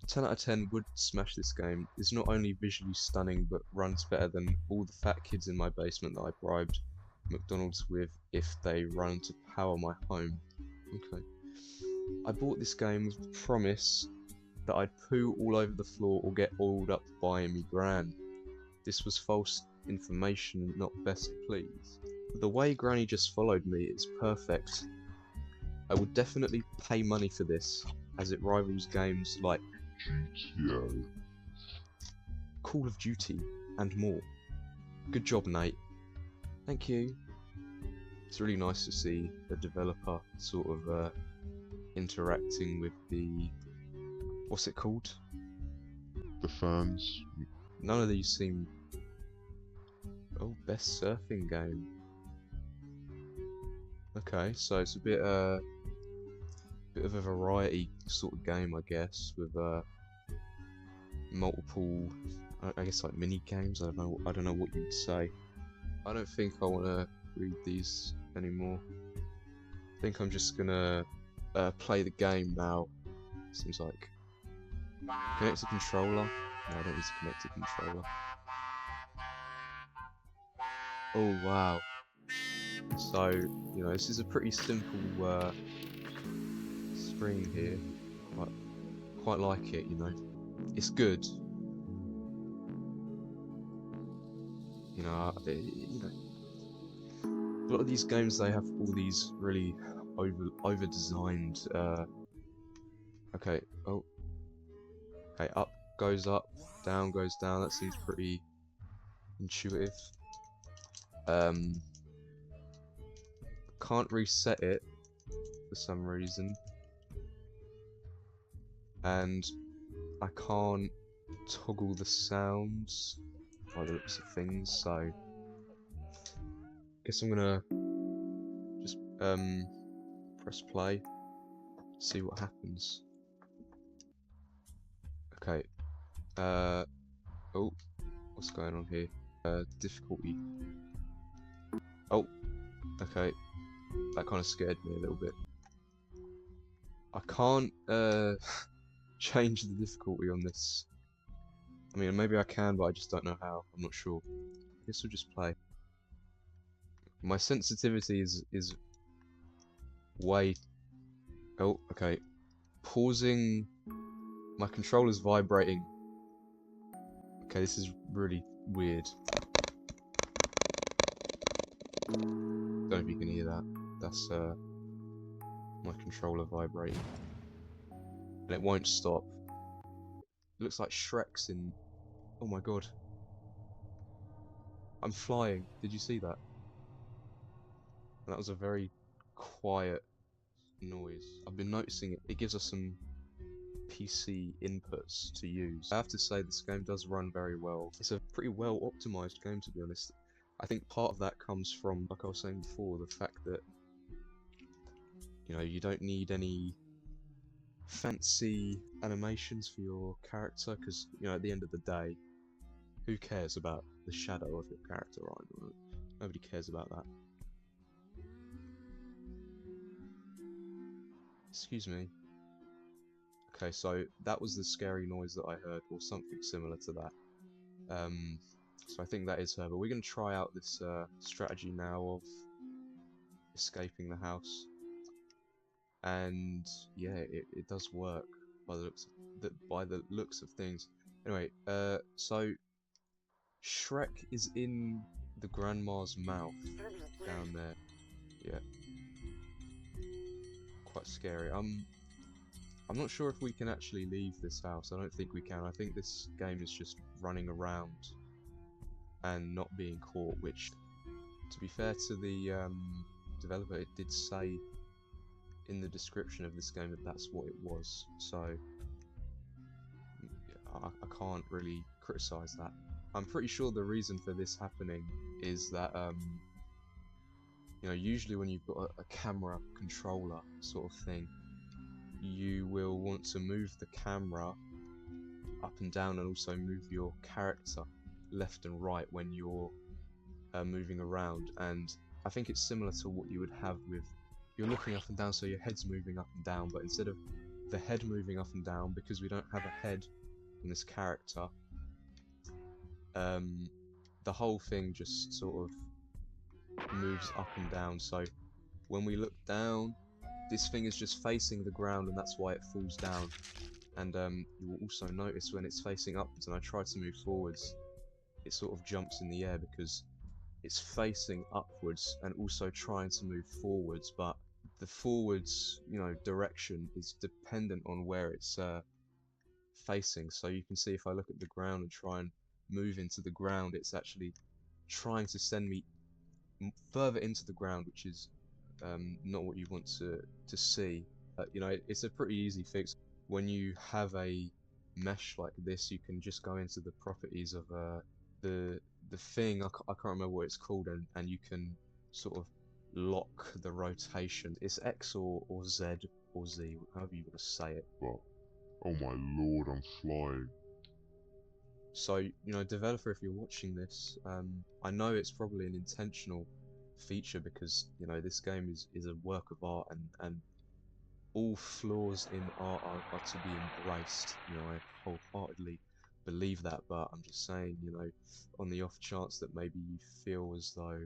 10 out of 10 would smash this game. It's not only visually stunning, but runs better than all the fat kids in my basement that I bribed McDonald's with if they run to power my home. Okay. I bought this game with the promise that I'd poo all over the floor or get oiled up by me gran. This was false information, not best please. The way Granny just followed me is perfect. I would definitely pay money for this, as it rivals games like GTA, Call of Duty, and more. Good job, Nate. Thank you. It's really nice to see the developer sort of interacting with the... what's it called? The fans. None of these seem... Oh, best surfing game. Okay, so it's a bit of a variety sort of game, I guess, with multiple, I guess, like mini games. I don't know what you'd say. I don't think I want to read these anymore. I think I'm just gonna play the game now. Seems like connect a controller. No, I don't need to connect a controller. Oh wow. So, you know, this is a pretty simple stream here, but quite like it, you know. It's good. You know, a lot of these games, they have all these really over designed okay, oh. Okay, up goes up, down goes down. That seems pretty intuitive. Can't reset it for some reason, and I can't toggle the sounds by the looks of things, so guess I'm gonna just press play, see what happens. Okay, oh, what's going on here? Difficulty. Oh, okay. That kind of scared me a little bit. I can't change the difficulty on this. I mean, maybe I can, but I just don't know how. I'm not sure. I guess we'll just play. My sensitivity is way... Oh, okay. Pausing... My controller's vibrating. Okay, this is really weird. Don't know if you can hear that. That's my controller vibrating. And it won't stop. It looks like Shrek's in... Oh my god. I'm flying. Did you see that? That was a very quiet noise. I've been noticing it. It gives us some PC inputs to use. I have to say this game does run very well. It's a pretty well optimized game, to be honest. I think part of that comes from, like I was saying before, the fact that, you know, you don't need any fancy animations for your character, because, you know, at the end of the day, who cares about the shadow of your character, right? Nobody cares about that. Excuse me. Okay, so that was the scary noise that I heard, or something similar to that. So I think that is her, but we're going to try out this strategy now of escaping the house. And yeah, it does work by the looks of things. Anyway, so Shrek is in the grandma's mouth down there. Yeah, quite scary. I'm not sure if we can actually leave this house. I don't think we can. I think this game is just running around and not being caught, which, to be fair to the developer, it did say in the description of this game that that's what it was, so I can't really criticize that. I'm pretty sure the reason for this happening is that you know, usually when you've got a camera controller sort of thing, you will want to move the camera up and down and also move your character left and right when you're moving around, and I think it's similar to what you would have with, you're looking up and down, so your head's moving up and down, but instead of the head moving up and down, because we don't have a head in this character, the whole thing just sort of moves up and down. So when we look down, this thing is just facing the ground, and that's why it falls down. And you will also notice when it's facing upwards and I try to move forwards, it sort of jumps in the air because it's facing upwards and also trying to move forwards, but the forwards, direction is dependent on where it's facing. So you can see if I look at the ground and try and move into the ground, it's actually trying to send me further into the ground, which is not what you want to see. It's a pretty easy fix. When you have a mesh like this, you can just go into the properties of the thing. I can't remember what it's called, and you can sort of lock the rotation. It's X or Z or Z, however you want to say it. But, oh my lord, I'm flying. So, developer, if you're watching this, I know it's probably an intentional feature because, this game is a work of art, and all flaws in art are to be embraced. I wholeheartedly believe that, but I'm just saying, on the off chance that maybe you feel as though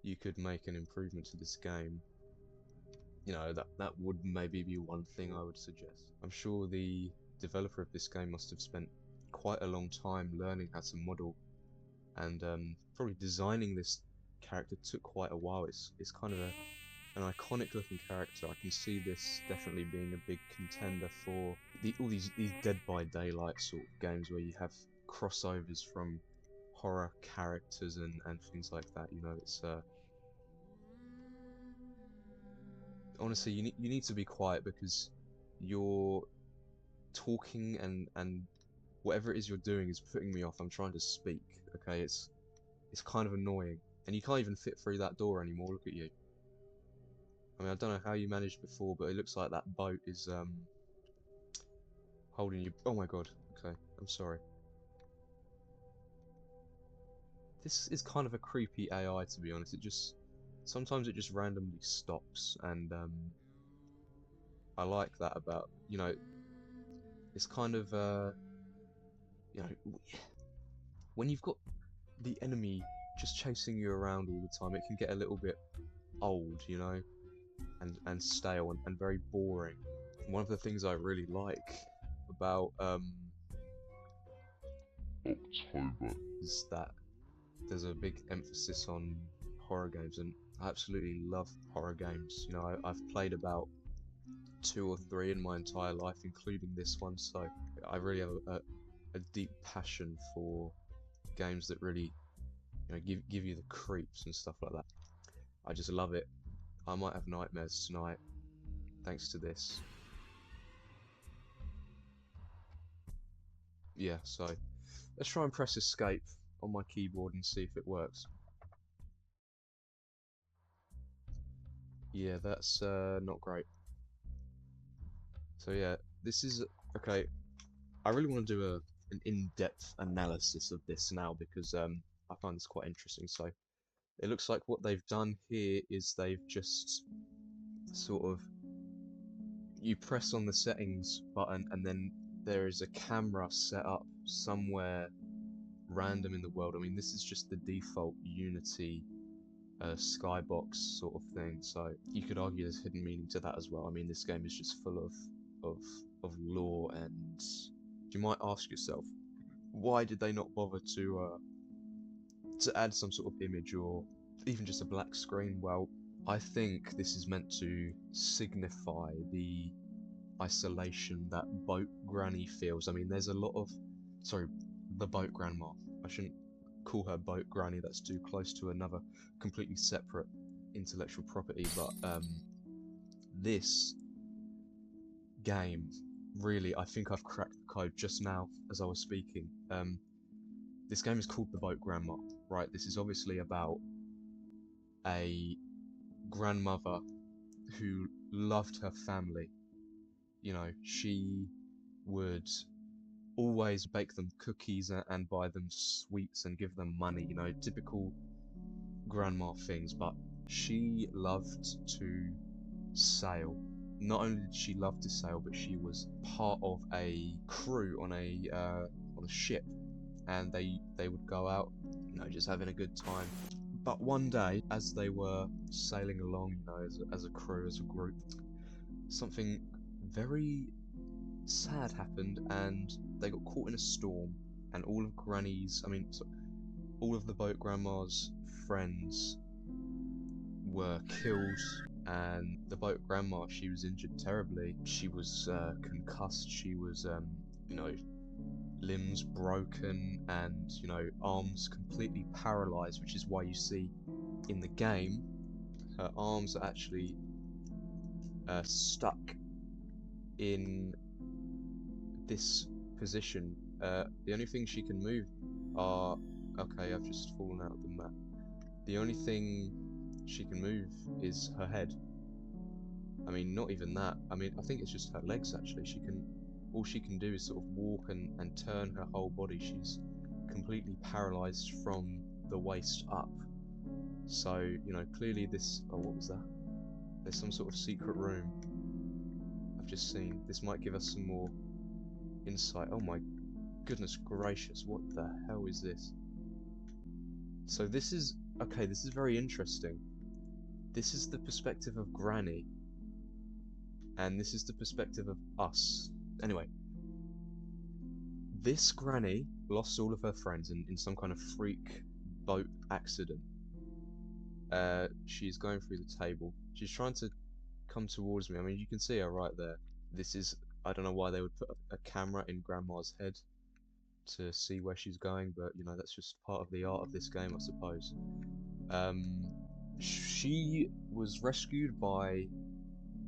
you could make an improvement to this game, that would maybe be one thing I would suggest. I'm sure the developer of this game must have spent quite a long time learning how to model, and probably designing this character took quite a while. It's kind of an iconic looking character. I can see this definitely being a big contender for all these Dead by Daylight sort of games where you have crossovers from horror characters and things like that. It's honestly, you need to be quiet because you're talking, and whatever it is you're doing is putting me off. I'm trying to speak, okay? It's kind of annoying, and you can't even fit through that door anymore. Look at you. I mean, I don't know how you managed before, but it looks like that boat is holding you. Oh my god. Okay, I'm sorry. This is kind of a creepy AI, to be honest. Sometimes it just randomly stops, and I like that about, it's kind of when you've got the enemy just chasing you around all the time, it can get a little bit old, and stale and very boring. One of the things I really like about October is that there's a big emphasis on horror games, and I absolutely love horror games. I've played about 2 or 3 in my entire life, including this one, so I really have a deep passion for games that really give you the creeps and stuff like that. I just love it. I might have nightmares tonight thanks to this. Yeah, so let's try and press escape on my keyboard and see if it works. Yeah, that's not great. So yeah, this is okay. I really want to do an in-depth analysis of this now because I find this quite interesting. So it looks like what they've done here is they've just sort of, you press on the settings button and then there is a camera set up somewhere random in the world. I mean, this is just the default Unity skybox sort of thing, so you could argue there's hidden meaning to that as well. I mean, this game is just full of lore, and you might ask yourself, why did they not bother to add some sort of image or even just a black screen? Well, I think this is meant to signify the isolation that Boat Granny feels. I mean, there's a lot of, sorry, the Boat Grandma. I shouldn't call her Boat Granny, that's too close to another completely separate intellectual property, but this game, really, I think I've cracked the code just now as I was speaking. This game is called The Boat Grandma, right? This is obviously about a grandmother who loved her family. She would always bake them cookies and buy them sweets and give them money, typical grandma things, but she loved to sail. not only did she love to sail, but she was part of a crew on a ship, and they would go out, you know, just having a good time. But one day, as they were sailing along, you know, as a crew, as a group, something very sad happened, and they got caught in a storm, and all of all of the boat grandma's friends were killed, and the boat grandma, she was injured terribly. She was concussed. She was, you know, limbs broken, and, you know, arms completely paralyzed, which is why you see in the game her arms are actually stuck in this position. The only thing she can move are... Okay, I've just fallen out of the map. The only thing she can move is her head. I mean, not even that. I mean, I think it's just her legs, actually. All she can do is sort of walk and turn her whole body. She's completely paralyzed from the waist up. So, you know, clearly this... Oh, what was that? There's some sort of secret room I've just seen. This might give us some more insight. Oh my goodness gracious, what the hell is this? So this is... Okay, this is very interesting. This is the perspective of Granny, and this is the perspective of us. Anyway, this Granny lost all of her friends in some kind of freak boat accident. She's going through the table. She's trying to come towards me. I mean, you can see her right there. This is... I don't know why they would put a camera in Grandma's head to see where she's going, but, you know, that's just part of the art of this game, I suppose. She was rescued by,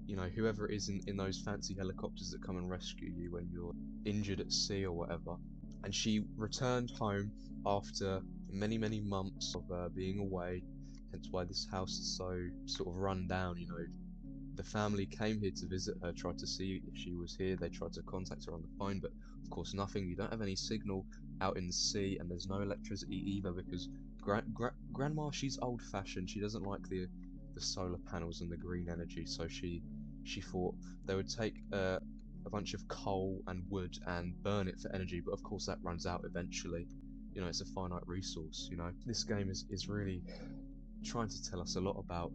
you know, whoever it is in those fancy helicopters that come and rescue you when you're injured at sea or whatever. And she returned home after many, many months of being away, hence why this house is so sort of run down, you know. The family came here to visit her, tried to see if she was here. They tried to contact her on the phone, but of course nothing. You don't have any signal out in the sea, and there's no electricity either, because Grandma, she's old-fashioned. She doesn't like the solar panels and the green energy, so she thought they would take a bunch of coal and wood and burn it for energy, but of course that runs out eventually. You know, it's a finite resource, you know. This game is really trying to tell us a lot about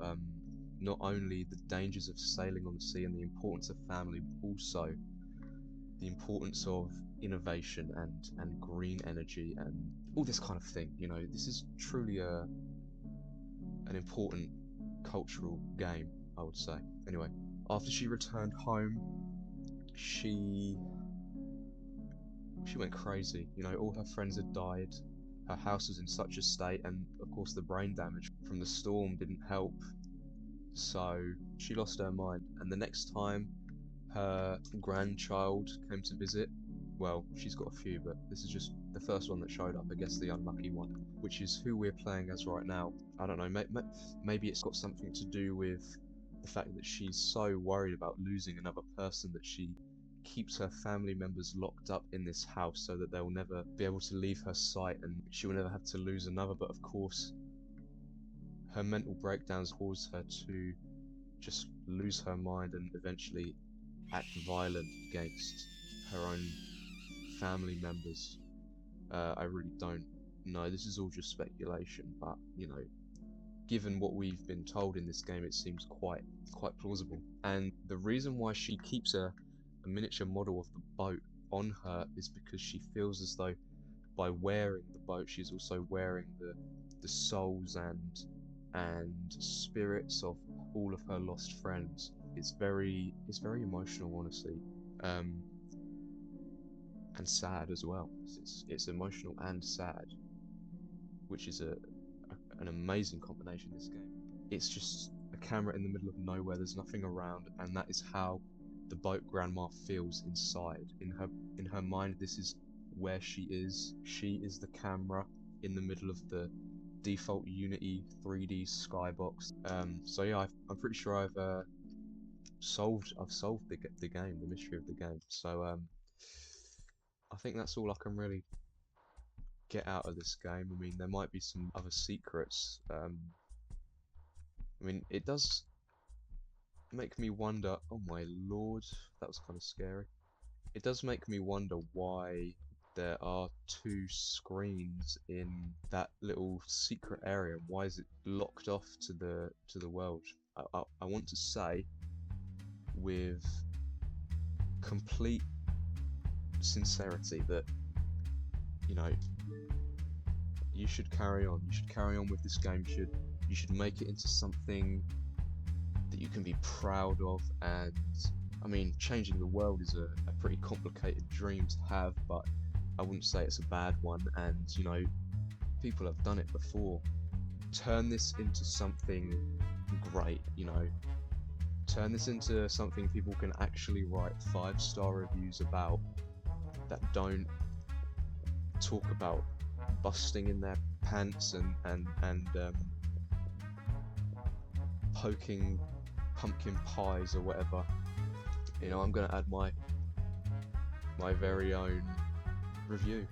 not only the dangers of sailing on the sea and the importance of family, but also the importance of innovation and green energy and all this kind of thing. You know, this is truly an important cultural game, I would say. Anyway, after she returned home, she went crazy. You know, all her friends had died. Her house was in such a state, and of course the brain damage from the storm didn't help. So she lost her mind, and the next time her grandchild came to visit, well, she's got a few, but this is just the first one that showed up, I guess the unlucky one, which is who we're playing as right now. I don't know, maybe it's got something to do with the fact that she's so worried about losing another person that she keeps her family members locked up in this house so that they'll never be able to leave her sight, and she will never have to lose another. But of course, her mental breakdowns cause her to just lose her mind and eventually act violent against her own family members. I really don't know. This is all just speculation, but, you know, given what we've been told in this game, it seems quite plausible. And the reason why she keeps a miniature model of the boat on her is because she feels as though by wearing the boat, she's also wearing the souls and spirits of all of her lost friends. It's very emotional, honestly, and sad as well. It's emotional and sad, which is an amazing combination in this game. It's just a camera in the middle of nowhere. There's nothing around, and that is how the boat grandma feels inside. In her mind, this is where she is. She is the camera in the middle of the default Unity 3D skybox. So yeah, I'm pretty sure I've solved the game, the mystery of the game. So I think that's all I can really get out of this game. I mean, there might be some other secrets. I mean, it does make me wonder. Oh my lord, that was kind of scary. It does make me wonder why there are two screens in that little secret area. Why is it locked off to the world? I want to say with complete sincerity that, you know, you should carry on. You should carry on with this game. You should make it into something that you can be proud of. And I mean, changing the world is a pretty complicated dream to have, but I wouldn't say it's a bad one. And you know, people have done it before. Turn this into something great. You know, turn this into something people can actually write 5-star reviews about, that don't talk about busting in their pants and poking pumpkin pies or whatever. You know, I'm gonna add my very own review.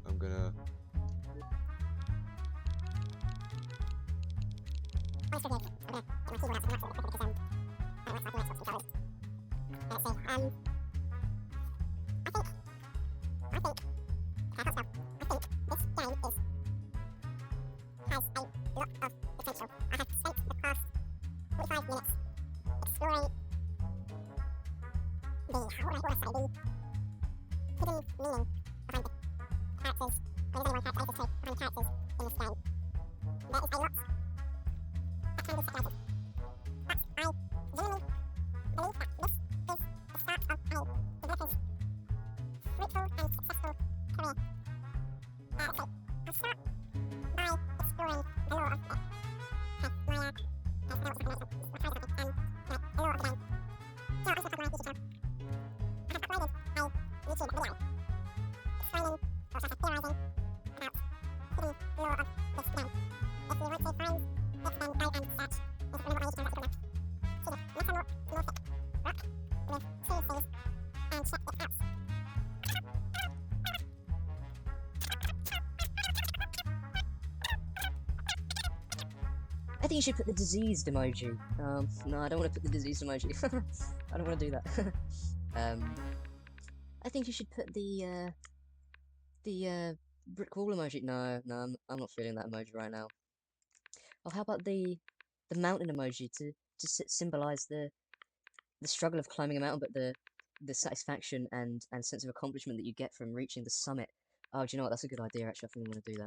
I'm gonna I think you should put the diseased emoji. No, I don't want to put the diseased emoji. I don't want to do that. I think you should put the brick wall emoji. No, I'm not feeling that emoji right now. Oh, how about the mountain emoji to symbolize the struggle of climbing a mountain, but the satisfaction and sense of accomplishment that you get from reaching the summit. Oh, do you know what? That's a good idea. Actually, I think I'm going to do that.